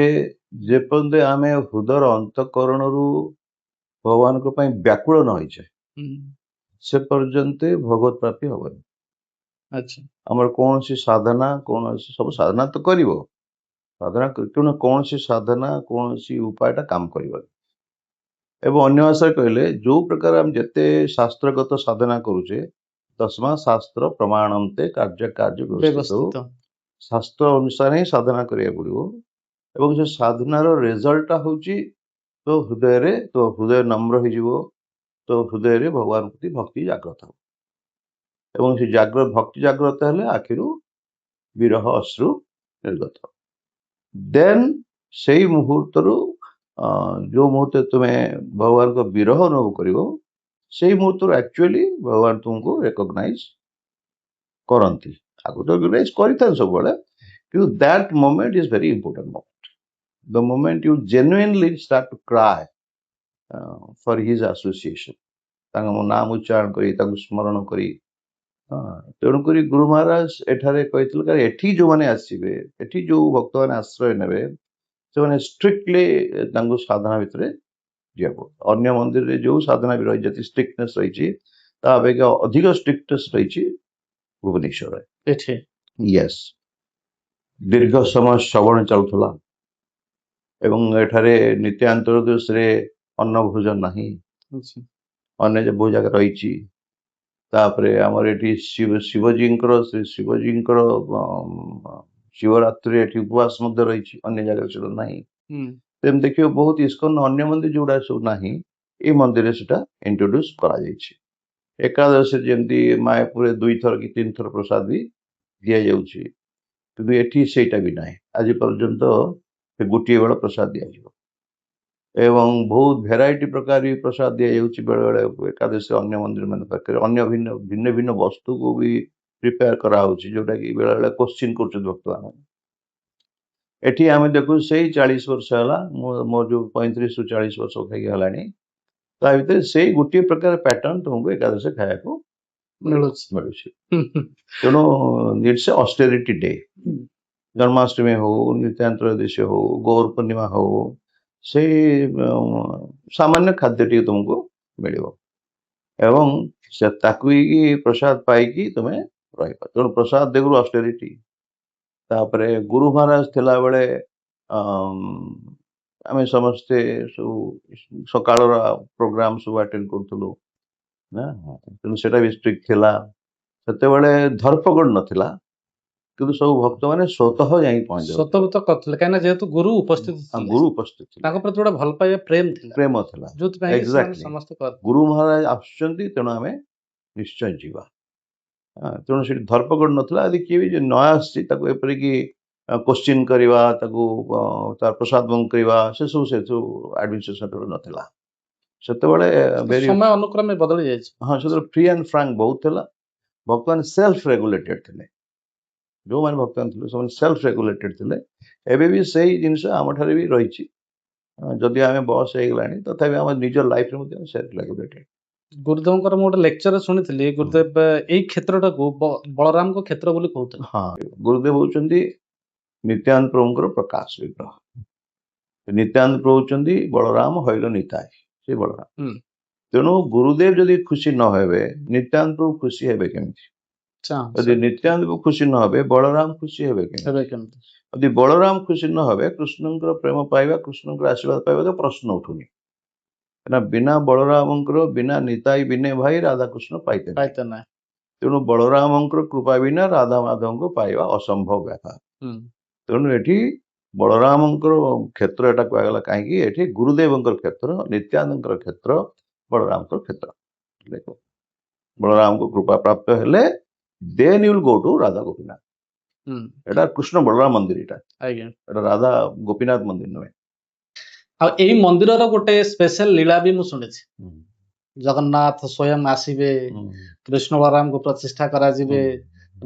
ଯେପର୍ଯ୍ୟନ୍ତ ଆମେ ହୃଦୟର ଅନ୍ତଃକରଣରୁ ଭଗବାନଙ୍କ ପାଇଁ ବ୍ୟାକୁଳ ନ ହେଇଛେ ସେ ପର୍ଯ୍ୟନ୍ତ ଭଗବତ ପ୍ରାପ୍ତି ହବନି। ଆମର କୌଣସି ସାଧନା ସବୁ ସାଧନା ତ କରିବ, ସାଧନା ତେଣୁ କୌଣସି ସାଧନା କୌଣସି ଉପାୟଟା କାମ କରିବନି। ଏବଂ ଅନ୍ୟ ଭାଷାରେ କହିଲେ ଯୋଉ ପ୍ରକାର ଆମେ ଯେତେ ଶାସ୍ତ୍ରଗତ ସାଧନା କରୁଛେ, ତସ୍ମା ଶାସ୍ତ୍ର ପ୍ରମାଣନ୍ତେ କାର୍ଯ୍ୟ ବ୍ୟବସ୍ଥିତ, ଶାସ୍ତ୍ର ଅନୁସାରେ ହିଁ ସାଧନା କରିବାକୁ ପଡିବ। ଏବଂ ସେ ସାଧନାର ରେଜଲ୍ଟଟା ହଉଛି ତୋ ହୃଦୟରେ, ତୋ ହୃଦୟ ନମ୍ର ହେଇଯିବ, ତୋ ହୃଦୟରେ ଭଗବାନ ପ୍ରତି ଭକ୍ତି ଜାଗ୍ରତ ହେବ। ଏବଂ ସେ ଭକ୍ତି ଜାଗ୍ରତ ହେଲେ ଆଖିରୁ ବିରହ ଅଶ୍ରୁ ନିର୍ଗତ। ଦେନ୍ ସେଇ ମୁହୂର୍ତ୍ତରୁ ଯୋଉ ମୁହୂର୍ତ୍ତରେ ତୁମେ ଭଗବାନଙ୍କ ବିରହ ଅନୁଭବ କରିବ, ସେଇ ମୁହୂର୍ତ୍ତରୁ ଆକ୍ଚୁଆଲି ଭଗବାନ ତୁମକୁ ରେକଗ୍ନାଇଜ କରନ୍ତି। ଆଗରୁ ତ ରିକଗ୍ନାଇଜ କରିଥାନ୍ତି ସବୁବେଳେ, କିନ୍ତୁ that moment is very important moment. The moment you genuinely start to cry for his association, ତାଙ୍କ ନାମ ଉଚ୍ଚାରଣ କରି ତାଙ୍କୁ ସ୍ମରଣ କରି। ତେଣୁକରି ଗୁରୁ ମହାରାଜ ଏଠାରେ କହିଥିଲେ ଏଠି ଯୋଉମାନେ ଆସିବେ, ଏଠି ଯୋଉ ଭକ୍ତମାନେ ଆଶ୍ରୟ ନେବେ, ସେମାନେ ଷ୍ଟ୍ରିକ୍ଟଲି ତାଙ୍କୁ ସାଧନା ଭିତରେ ଯିବାକୁ ଅନ୍ୟ ମନ୍ଦିରରେ ଯୋଉ ସାଧନା ବି ରହିଛି ଯେତେ ଷ୍ଟ୍ରିକ୍ଟନେସ୍ ରହିଛି ତା ଅପେକ୍ଷା ଅଧିକ ଷ୍ଟ୍ରିକ୍ଟନେସ୍ ରହିଛି ଭୁବନେଶ୍ୱରରେ।
ଏଠି
ୟେସ୍, ଦୀର୍ଘ ସମୟ ଶ୍ରବଣ ଚାଲୁଥିଲା ଏବଂ ଏଠାରେ ନିତ୍ୟାନ୍ତରଦୋଷରେ ଅନ୍ନ ଭୋଜନ ନାହିଁ,
ଆଚ୍ଛା
ଅନ୍ୟ ଯେ ବହୁ ଜାଗା ରହିଛି। ତାପରେ ଆମର ଏଠି ଶିବଜୀଙ୍କର ଶ୍ରୀ ଶିବଜୀଙ୍କର ଶିବରାତ୍ରି ଏଠି ଉପବାସ ମଧ୍ୟ ରହିଛି, ଅନ୍ୟ ଜାଗାରେ ସେଟା ନାହିଁ।
ହୁଁ
ତେଣୁ ଦେଖିବ ବହୁତ ଇସ୍କନ ଅନ୍ୟ ମନ୍ଦିର ଯୋଉଗୁଡା ସବୁ ନାହିଁ ଏଇ ମନ୍ଦିରରେ ସେଟା ଇଣ୍ଟ୍ରୋଡ୍ୟୁସ କରାଯାଇଛି। ଏକାଦଶୀରେ ଯେମିତି ମାୟାପୁରରେ 2 ଥର କି 3 ଥର ପ୍ରସାଦ ବି ଦିଆଯାଉଛି, କିନ୍ତୁ ଏଠି ସେଇଟା ବି ନାହିଁ। ଆଜି ପର୍ଯ୍ୟନ୍ତ ଗୋଟିଏ ବେଳ ପ୍ରସାଦ ଦିଆଯିବ ଏବଂ ବହୁତ ଭେରାଇଟି ପ୍ରକାର ବି ପ୍ରସାଦ ଦିଆଯାଉଛି। ବେଳେବେଳେ ଏକାଦଶୀ ଅନ୍ୟ ମନ୍ଦିର ମାନ ପାଖରେ ଅନ୍ୟ ଭିନ୍ନ ଭିନ୍ନ ବସ୍ତୁକୁ ବି ପ୍ରିପେୟାର କରାହଉଛି, ଯୋଉଟା କି ବେଳେବେଳେ କୋଶ୍ଚିନ୍ କରୁଛନ୍ତି ଭକ୍ତମାନେ। ଏଠି ଆମେ ଦେଖୁ ସେଇ 40 ବର୍ଷ ହେଲା, ମୋର ଯୋଉ 35 ରୁ 40 ବର୍ଷ ହେଇଗଲାଣି, ତା ଭିତରେ ସେଇ ଗୋଟିଏ ପ୍ରକାର ପ୍ୟାଟର୍ନ ତୁମକୁ ଏକାଦଶୀ ଖାଇବାକୁ ମିଳୁଛି। ତେଣୁ ଇଟ୍ସ ଅଷ୍ଟେରିଟି ଡେ। ଜନ୍ମାଷ୍ଟମୀ ହଉ, ନିତ୍ୟାନ୍ତରଦଶୀ ହଉ, ଗୌର ପୂର୍ଣ୍ଣିମା ହଉ, ସେଇ ସାମାନ୍ୟ ଖାଦ୍ୟ ଟିକେ ତୁମକୁ ମିଳିବ ଏବଂ ସେ ତାକୁ ହିଁ ପ୍ରସାଦ ପାଇକି ତୁମେ ରହିବ। ତେଣୁ ପ୍ରସାଦ ଦେଗୁରୁ ଅଷ୍ଟେରିଟି। ତାପରେ ଗୁରୁ ମହାରାଜ ଥିଲାବେଳେ ଆମେ ସମସ୍ତେ ସବୁ ସକାଳର ପ୍ରୋଗ୍ରାମ ସବୁ ଆଟେଣ୍ଡ କରୁଥିଲୁ ନା, ତେଣୁ ସେଟା ବି ଷ୍ଟ୍ରିକ୍ଟ ଥିଲା। ସେତେବେଳେ ଧରପଗଡ଼ ନଥିଲା, କିନ୍ତୁ ସବୁ ଭକ୍ତମାନେ ସ୍ୱତଃ ଯାଇ ପହଞ୍ଚିଯାଉଥିଲେ।
ସ୍ୱତଃ କରିଥିଲେ କାହିଁକିନା ଯେହେତୁ ଗୁରୁ ଉପସ୍ଥିତ ଥିଲେ,
ଗୁରୁ ଉପସ୍ଥିତ ଥିଲେ,
ତାଙ୍କ ପ୍ରତି ଗୋଟେ ଭଲ ପାଇବା ପ୍ରେମ ଥିଲା,
ପ୍ରେମ ଥିଲା।
ଯୋଉଥିପାଇଁ କି ସେମାନେ
ଏକ୍ସାକ୍ଟଲି,
ସମସ୍ତେ କରିଥିଲେ।
ଗୁରୁ ମହାରାଜ ଆସୁଛନ୍ତି ତେଣୁ ଆମେ ନିଶ୍ଚୟ ଯିବା। ତେଣୁ ସେଠି ଧରପଗଡ଼ ନଥିଲା। ଯଦି କିଏ ବି ନ ଆସିଛି ତାକୁ ଏପରିକି କୋଶ୍ଚିନ୍ କରିବା, ତାକୁ ତାର ପ୍ରସାଦ ବନ୍ଦ କରିବା, ସେସବୁ ଆଡମିନିଷ୍ଟ୍ରେସନ ନଥିଲା ସେତେବେଳେ।
ସମୟ ଅନୁକ୍ରମେ ବଦଳି ଯାଇଛି।
ହଁ, ସେତେବେଳେ ଫ୍ରି ଆଣ୍ଡ ଫ୍ରାଙ୍କ ବହୁତ ଥିଲା। ଭକ୍ତମାନେ ସେଲ୍ଫ ରେଗୁଲେଟେଡ ଥିଲେ, ଯୋଉମାନେ ଭକ୍ତମାନେ ଥିଲେ ସେମାନେ ସେଲ୍ଫ ରେଗୁଲେଟେଡ ଥିଲେ। ଏବେ ବି ସେଇ ଜିନିଷ ଆମଠାରେ ବି ରହିଛି। ଯଦି ଆମେ ବୟସ ହେଇଗଲାଣି ତଥାପି ଆମ ନିଜ ଲାଇଫରେ ମଧ୍ୟ ସେଲ୍ଫ ରେଗୁଲେଟେଡ।
ଗୁରୁଦେବଙ୍କର ମୁଁ ଗୋଟେ ଲେକ୍ଚର ଶୁଣିଥିଲି, ଗୁରୁଦେବ ଏଇ କ୍ଷେତ୍ରଟାକୁ ବଳରାମଙ୍କ କ୍ଷେତ୍ର ବୋଲି କହୁଥିଲେ।
ହଁ, ଗୁରୁଦେବ ହଉଛନ୍ତି ନିତ୍ୟାନନ୍ଦ ପ୍ରଭୁଙ୍କର ପ୍ରକାଶ ବିଗ୍ରହ। ନିତ୍ୟାନନ୍ଦ ପ୍ରଭୁ ହଉଛନ୍ତି ବଳରାମ ହଇଲ ନିତାଇ, ସେ ବଳରାମ। ତେଣୁ ଗୁରୁଦେବ ଯଦି ଖୁସି ନ ହେବେ ନିତ୍ୟାନନ୍ଦ ପ୍ରଭୁ ଖୁସି ହେବେ କେମିତି? ଯଦି ନିତ୍ୟାନନ୍ଦ ପ୍ରଭୁ ଖୁସି ନ ହେବେ ବଳରାମ ଖୁସି ହେବେ କେମିତି? ଯଦି ବଳରାମ ଖୁସି ନ ହେବେ କୃଷ୍ଣଙ୍କର ପ୍ରେମ ପାଇବା, କୃଷ୍ଣଙ୍କର ଆଶୀର୍ବାଦ ପାଇବା ତ ପ୍ରଶ୍ନ ଉଠୁନି। କାହିଁକିନା ବିନା ବଳରାମଙ୍କର, ବିନା ନିତାଇ ବିନେ ଭାଇ ରାଧାକୃଷ୍ଣ ପାଇତେ ନାହିଁ। ତେଣୁ ବଳରାମଙ୍କର କୃପା ବିନା ରାଧା ମାଧବଙ୍କୁ ପାଇବା ଅସମ୍ଭବ ବ୍ୟାପାର। ତେଣୁ ଏଠି ବଳରାମଙ୍କର କ୍ଷେତ୍ର ଏଟା କୁହାଗଲା କାହିଁକି? ଏଠି ଗୁରୁଦେବଙ୍କର କ୍ଷେତ୍ର, ନିତ୍ୟାନନ୍ଦଙ୍କର କ୍ଷେତ୍ର, ବଳରାମଙ୍କର କ୍ଷେତ୍ର। ବଳରାମଙ୍କୁ କୃପା ପ୍ରାପ୍ତ ହେଲେ then you will go to Radha Gopinath. ଏଟା କୃଷ୍ଣ ବଳରାମ ମନ୍ଦିର, ଏଟା ରାଧା ଗୋପୀନାଥ ମନ୍ଦିର ନୁହେଁ।
ଆଉ ଏଇ ମନ୍ଦିରର ଗୋଟେ ସ୍ପେଶାଲ ଲୀଳା ବି ମୁଁ ଶୁଣିଛି। ଜଗନ୍ନାଥ ସ୍ୱୟଂ ଆସିବେ, କୃଷ୍ଣ ବଳରାମଙ୍କୁ ପ୍ରତିଷ୍ଠା କରାଯିବେ,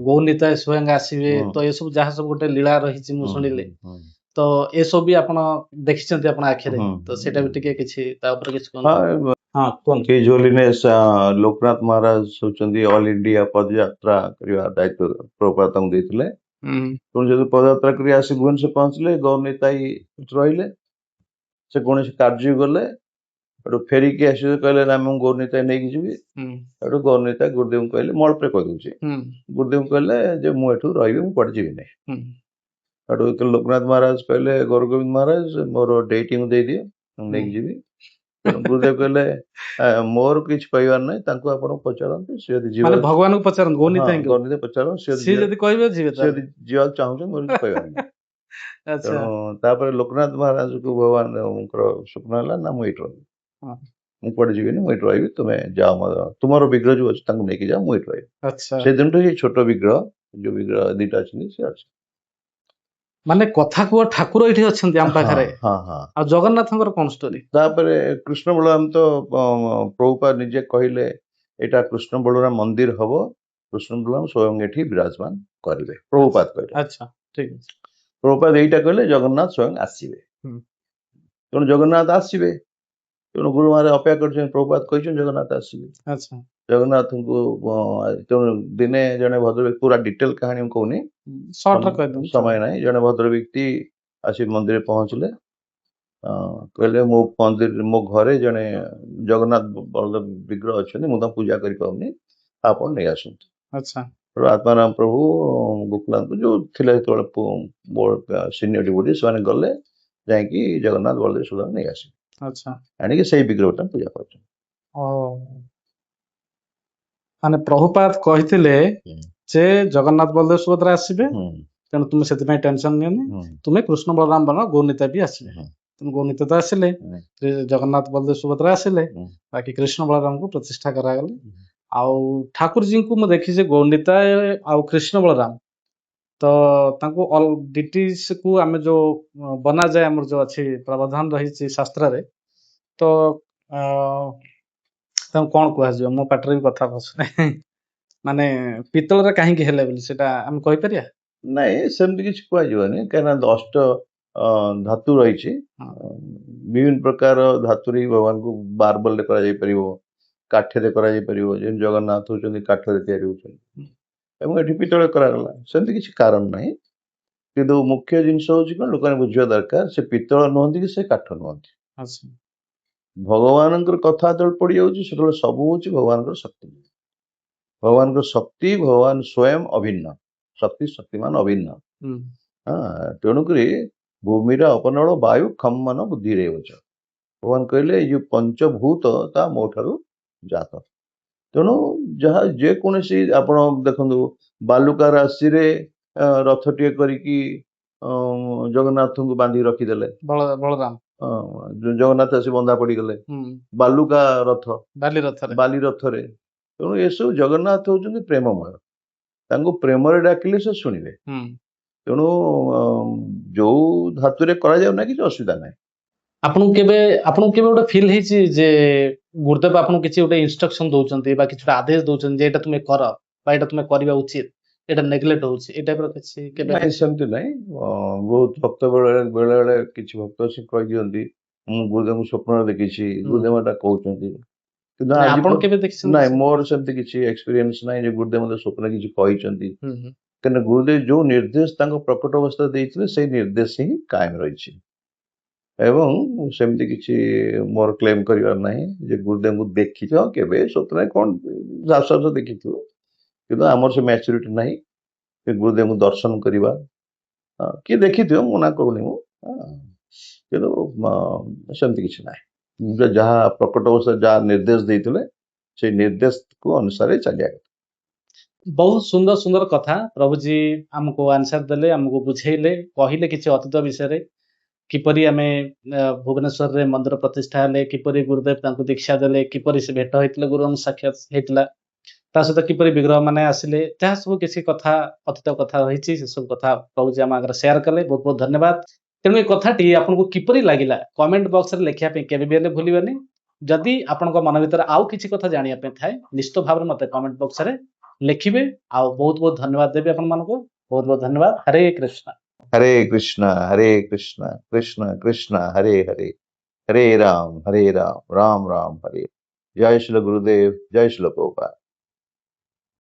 ଗୌନିତାଇ ସ୍ୱୟଂ ଆସିବେ, ତ ଏସବୁ ଯାହା ସବୁ ଗୋଟେ ଲୀଳା ରହିଛି ମୁଁ ଶୁଣିଲି। ତ ଏସବୁ ବି ଆପଣ ଦେଖିଛନ୍ତି ଆପଣ ଆଖିରେ, ତ ସେଇଟା ବି ଟିକେ କିଛି ତା ଉପରେ କିଛି କୁହନ୍ତୁ। ହଁ କୁହନ୍ତୁ।
ହିଜ ହୋଲିନେସ୍ ଲୋକନାଥ ମହାରାଜ ହଉଛନ୍ତି ଅଲ ଇଣ୍ଡିଆ ପଦଯାତ୍ରା କରିବା ଦାୟିତ୍ୱ ପ୍ରଭୁପାଦ ତାଙ୍କୁ ଦେଇଥିଲେ। ତେଣୁ ଯଦି ପଦଯାତ୍ରା କରି ଆସି ଭୁବନେଶ୍ୱର ପହଞ୍ଚିଲେ, ଗୌନିତାଇ ରହିଲେ, ସେ କୌଣସି କାର୍ଯ୍ୟ ଗଲେ, ଏଠୁ ଫେରିକି ଆସିଲେ କହିଲେ ନା ମୁଁ ଗୌନିତାଇ ନେଇକି ଯିବି। ଏଠୁ ଗୌନିତାଇ ଗୁରୁଦେବଙ୍କୁ କହିଲେ, ମୁଁ ଅଳ୍ପରେ କହିଦଉଛି, ଗୁରୁଦେବଙ୍କୁ କହିଲେ ଯେ ମୁଁ ଏଠୁ ରହିବି, ମୁଁ କୁଆଡେ ଯିବି ନାହିଁ। ଏଠୁ ଲୋକନାଥ ମହାରାଜ କହିଲେ ଗୌରଗୋବିନ୍ଦ ମହାରାଜ ମୋର ଡେଇଟିଙ୍କୁ ଦେଇଦିଏ, ମୁଁ ନେଇକି ଯିବି। ତେଣୁ ଗୁରୁଦେବ କହିଲେ ମୋର କିଛି କହିବାର ନାହିଁ, ତାଙ୍କୁ ଆପଣ ପଚାରନ୍ତୁ, ସେ ଯଦି
ଭଗବାନଙ୍କୁ ପଚାରନ୍ତୁ,
ଗୌନିତାଇ ପଚାରନ୍ତୁ, ସେ ଯଦି କହିବେ ଯିବାକୁ ଚାହୁଁଛନ୍ତି, ମୋର କିଛି କହିବାର ନାହିଁ। ତେଣୁ ତାପରେ ଲୋକନାଥ ମହାରାଜଙ୍କୁ ଭଗବାନଙ୍କର ସ୍ୱପ୍ନ ହେଲା ନା ମୁଁ ଏଇଠି ରହିବି, ମୁଁ କୁଆଡେ ଯିବିନି, ମୁଁ ଏଇଠି ରହିବି, ତୁମେ ଯାଅ, ତୁମର ବିଗ୍ରହ ଯୋଉ ଅଛି ତାଙ୍କୁ ନେଇକି ଯାଅ, ମୁଁ ଏଇଠି ରହିବି। ସେଦିନଠୁ ଏଇ ଛୋଟ ବିଗ୍ରହ, ଯୋଉ ବିଗ୍ରହ 2ଟା ଅଛନ୍ତି ସେ ଅଛି।
ମାନେ କଥା କୁହ ଠାକୁର ଏଇଠି ଅଛନ୍ତି ଆମ ପାଖରେ। ଆଉ ଜଗନ୍ନାଥଙ୍କର କଣ ଷ୍ଟୋରି? ତାପରେ
କୃଷ୍ଣ ବଳରାମ ତ ପ୍ରଭୁପାଦ ନିଜେ କହିଲେ ଏଇଟା କୃଷ୍ଣ ବଳରାମ ମନ୍ଦିର ହବ, କୃଷ୍ଣ ବଳରାମ ସ୍ୱୟଂ ଏଠି ବିରାଜମାନ କରିବେ, ପ୍ରଭୁପାଦ କହିଲେ।
ଆଚ୍ଛା, ଠିକ ଅଛି।
ପ୍ରଭୁପାଦ ଏଇଟା କହିଲେ ଜଗନ୍ନାଥ ସ୍ୱୟଂ ଆସିବେ। ତେଣୁ ଜଗନ୍ନାଥ ଆସିବେ, ତେଣୁ ଗୁରୁ ମହାରାଜ ଅପେକ୍ଷା କରିଛନ୍ତି, ପ୍ରଭୁପାଦ କହିଛନ୍ତି ଜଗନ୍ନାଥ ଆସିବେ। ଜଗନ୍ନାଥଙ୍କୁ ତେଣୁ ଦିନେ ଜଣେ ଭଦ୍ର ବ୍ୟକ୍ତି, ପୁରା ଡିଟେଲ କାହାଣୀ ମୁଁ କହୁନି, ସମୟ ନାହିଁ, ଜଣେ ଭଦ୍ର ବ୍ୟକ୍ତି आसी मंदिर पहुंचले कहले मो मंदिर मो घरे जने जगन्नाथ बलदेव विग्रह अच्छे मुझे पूजा करी पाऊनी आप नहीं आसत
अच्छा
आत्माराम प्रभु गोकुलांत जो थिले सेतबेले सीनियर डिवोटी से गले जाकि जगन्नाथ बलदेव सुभद्रा नहीं आसे
अच्छा
आनिक से विग्रह पूजा कर
ओ माने प्रभुपाद कहिथिले जे जगन्नाथ बलदेव सुभद्रा आसीबे तेणु तुम से टेंशन नियनि तुम्हें कृष्ण बलराम बन गौनीता भी आसबे तुम गौनीता तो आसिले जगन्नाथ बलदेव सुभद्रा आसिले बाकी कृष्ण बलराम को प्रतिष्ठा करागले आउ ठाकुर जी को देखी जे गौनीता आउ कृष्ण बलराम तो तांको ऑल डिटीज को आमे जो बना जाए हमर जो अछि प्रावधान रही शास्त्र रे तो तां कोन कहै जो मो पाटरे भी कथा बसने माने पितल रे काहे के हेले बोली सेटा हम कहि परिया
नहीं सेमती किसी कहनी कहीं अष्ट धातु रही विभिन्न प्रकार धातु भगवान को मार्बल काठे जगन्नाथ होती काठरे तैयारी पितल करागला सेमती किसी कारण ना कि मुख्य जिनस हूँ लोक बुझा दरकार से पितल नुहति कि से काठ नुहति भगवान कथा जो पड़ जाए सब हूँ भगवान शक्ति भगवान शक्ति भगवान स्वयं अभिन्न शक्ति शक्तिमान अभिन्न हाँ तेणुक भूमि अपनल वायु खम मन बुद्धि भगवान कहले ये पंचभूत ता मो ठारू जात तेणु जहाँ जेकोसी आप देखु बालुका राशि रथ टे कर जगन्नाथ को बांधी रखीदे
बलराम
जगन्नाथ आसी बंधा पड़गले बालुका रथ बाली रथ तेणु ये सब जगन्नाथ होती प्रेममय प्रेम डाकिले से शुणिबे तेणु जो धातु ना कि असुविधा ना
आपन के गोटे फील ହେଇଛି जे गुरुदेव आपन किछि गोटे इंस्ट्रक्शन दउचंती बा किछि आदेश दउचंती जे एटा तुमे कर बा एटा तुमे करबा उचित एटा नेग्लेक्ट होछि ए टाइप रो किछि केबे
नहीं सेमती नहीं बहुत भक्त बेले बेले किछि भक्त से कहि दियंती मु गुरुदेव को स्वप्न देखिछि गुरुदेव एटा कहउचंती किंतु आज
आपन केबे देखिसन
नहीं मोर सेमती किछि एक्सपीरियंस नहीं जे गुरुदेव मते स्वप्न किछि कहिचंती कने गुरुदेव जो निर्देश तांको प्रकट अवस्था देइथिले से निर्देश ही कायम रहिछि एवं सेमती किछि मोर क्लेम करिवार नहीं जे गुरुदेव को देखि छ केबे स्वप्न कोन जासस देखिथु किंतु हमर से मैच्योरिटी नहीं कि गुरुदेव को दर्शन करवा किए देखी मना करूनी सेमती किसी ना जहाँ प्रकट अवस्था जहाँ निर्देश देते से निर्देश को अनुसार चलिया
बहुत सुंदर सुंदर कथा प्रभु जी हमको आंसर देले हमको बुझेले कहले किछि अतीत विषय किपरि आमे भुवनेश्वर रे मंदिर प्रतिष्ठा हेले किपरि गुरुदेव तांको दीक्षा देले किपरि से भेट होइतले गुरुन साक्षात हेतला ता सहित किपरि विग्रह माने आसिले जहाँ सब किसी कथा अतीत कथा रही से सब कथा प्रभु जी आम आगे शेयर कले बहुत बहुत धन्यवाद तेणु ये कथाटी आपको किपरि लगिला कमेंट बॉक्स रे लिखिया पे केबे बेले भूलिबेनी जदि आपन मन भीतर आउ किछि कथा जानिया पे थाए निश्चित भाव मते कमेंट बॉक्स रे लिखिबे आ बहुत बहुत धन्यवाद देबे आपन मन को बहुत बहुत धन्यवाद हरे कृष्णा
कृष्ण कृष्ण कृष्ण हरे हरे हरे राम राम राम हरे जय श्री गुरुदेव जय श्री प्रभुपाद।